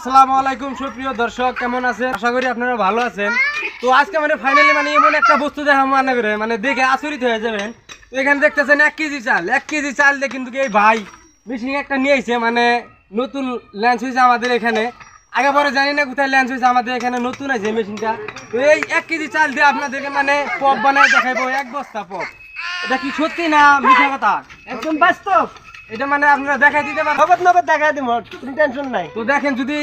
আসসালামু আলাইকুম সুপ্রিয় দর্শক, কেমন আছেন? আশা করি আপনারা ভালো আছেন। তো আজকে ফাইনালি এমন একটা বস্তু দেখা মনে করে দেখে আচরিত হয়ে যাবেন। তো এখানে দেখতেছেন 1 কেজি চাল, 1 কেজি চাল দিয়ে কিন্তু এই ভাই মেশিন একটা নিয়ে আইছে। নতুন লঞ্চ হয়েছে আমাদের এখানে, আগে পরে জানি না কোথায় লঞ্চ হয়েছে, আমাদের এখানে নতুন আছে মেশিনটা। তো এই 1 কেজি চাল দিয়ে আপনাদেরকে পপ বানায় দেখাবো, 1 বস্তা পপ। এটা কি সত্যি না মিথ্যা কথা? একদম বাস্তব। এটা আপনারা দেখাই দিতে পারবেন? নগদ দেখাই দিব, কোনো টেনশন নাই। তো দেখেন, যদি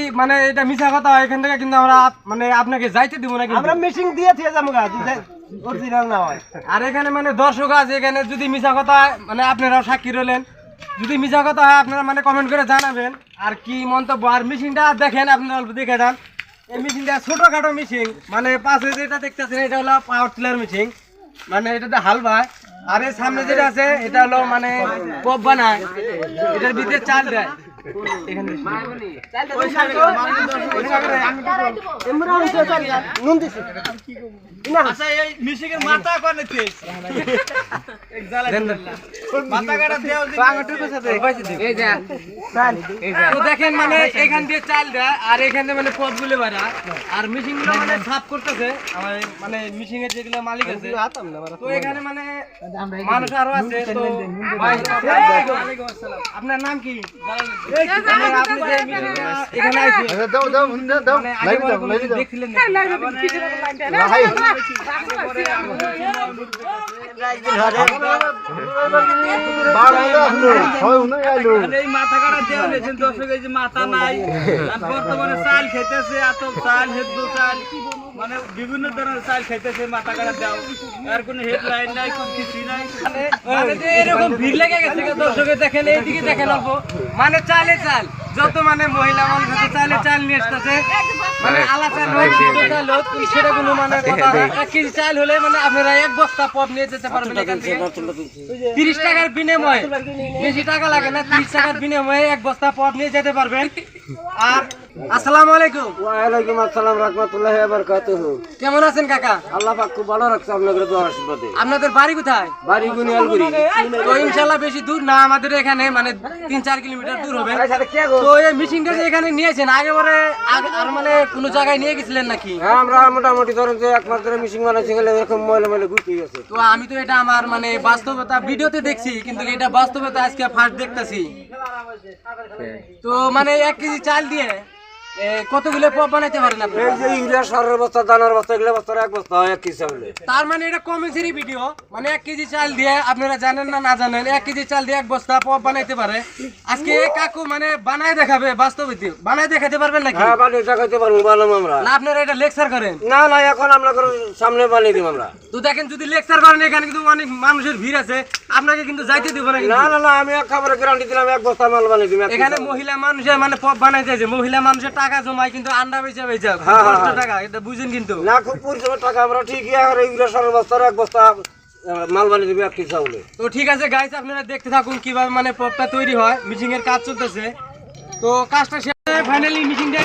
এটা মিথ্যা কথা হয়, এখান থেকে কিন্তু আমরা আপনাকে যাইতে দিব না, আমরা মেশিন দিয়ে দিয়ে যাবো গা, অরিজিনাল না হয়। আর এখানে দর্শক আছে, এখানে যদি মিথ্যা কথা হয় আপনারাও সাক্ষী রইলেন। যদি মিথ্যা কথা হয় আপনারা কমেন্ট করে জানাবেন আর কি মন্তব্য। আর মেশিনটা দেখেন, আপনারা অল্প দেখে যান। এই মেশিনটা ছোটখাটো মেশিন, পাশে যেটা দেখতেছেন এটা হলো পাওয়ার টিলার মেশিন, এটাতে হাল বায়। আর এর সামনে যেটা আছে এটা হলো পপ বানায়, এটার ভিতরে চাল দেয়। দেখেন এখান দিয়ে চাল দেয় আর এখান থেকে পপ গুলো বাড়ায়। আর মেশিন গুলো সাফ করতেছে মেশিন এর যেগুলো মালিক আছে। তো এখানে মানুষ আরো আছে। তো আপনার নাম কি? মাথা নাই, বর্তমানে চাল খেতেছে, চাল হেদ্দু চাল, বিভিন্ন ধরনের চাল খাইতেছে। মাথা কাটা দাও, আর কোনো হেডলাইন নাই, কোনো কিছু নাই। এরকম ভিড় লেগে গেছে দর্শকে। দেখেন এইদিকে দেখেন, অল্প চালে চাল, যত মহিলা মানুষ আছে চালে চাল নিয়ে আসতেছে। আলা চাল হোক, শুদ্ধ চাল হোক, সেটা কোনো কথা না। 1 কেজি চাল হলে আপনারা 1 বস্তা পপ নিয়ে যেতে পারবেন এখান থেকে। 30 টাকার বিনিময়ে, বেশি টাকা লাগে না, 30 টাকার বিনিময়ে 1 বস্তা পপ নিয়ে যেতে পারবেন। আর আসসালামু আলাইকুম। ওয়ালাইকুম আসসালাম রাহমাতুল্লাহি ওয়া বারাকাতুহু। কেমন আছেন কাকা? আল্লাহ পাক খুব ভালো রাখছে আপনাদের দোয়া আশীর্বাদে। আপনাদের বাড়ি কোথায়? বাড়ি গুনিয়ালগুড়ি। তো ইনশাআল্লাহ বেশি দূর না, আমাদের এখানে 3-4 কিলোমিটার দূর হবে। তো এই মিশিংটা যে এখানে নিয়েছেন, আগে পরে আর কোনো জায়গায় নিয়ে গেছিলেন নাকি? হ্যাঁ, আমরা মোটামুটি ধরেন যে একমাত্র মিশিং বানাইছি গেলে এরকম ময়লা ময়লা ঘুরতে গেছে। তো আমি তো এটা আমার বাস্তবতা ভিডিওতে দেখছি, কিন্তু এটা বাস্তবতা আজকে ফার্স্ট দেখতেছি। তো 1 কেজি চাল দিয়ে কতগুলো পপ বানাইতে পারেন আপনি? এই যে ইউরিয়া সারের বস্তা, দানার বস্তা, এগুলো বস্তার 1 বস্তা হয় 1 কেজি চাউলে। তার এটা কমেন্টসেরই ভিডিও। 1 কেজি চাল দিয়ে আপনারা জানেন না না জানেন, 1 কেজি চাল দিয়ে 1 বস্তা পপ বানাইতে পারে। আজকে কাকু বানায় দেখাবে, বাস্তবে বানায় দেখাতে পারবেন নাকি? হ্যাঁ, বানিয়ে দেখাইতে পারবো, বানাবো আমরা। না আপনারা এটা লেকচার করেন? না না, এখন আমরা সামনে বানিয়ে দিব আমরা। তো দেখেন, যদি লেকচার করেন, এখানে কিন্তু অনেক মানুষের ভিড় আছে, আপনাকে কিন্তু যাইতে দিব না। না না না, আমি একেবারে গ্যারান্টি দিলাম 1 বস্তা মাল বানিয়ে দিব। এখানে মহিলা মানুষের পপ বানাইতে আছে, মহিলা মানুষের টাকা জমায় কিন্তু আন্ডা বেচা টাকা, এটা বুঝেন কিন্তু না। খুব পরিশ্রমের টাকা, আমরা ঠিকই ইউরিয়া সারের বস্তার 1 বস্তা মাল বানিয়ে দিব 1 কেজি চাউলে। তো ঠিক আছে গাইস, আপনারা দেখতে থাকুন কিভাবে পপটা তৈরি হয়। মিশিং এর কাজ চলতেছে, তো কাজটা শেষ, ফাইনালি মিশিংটা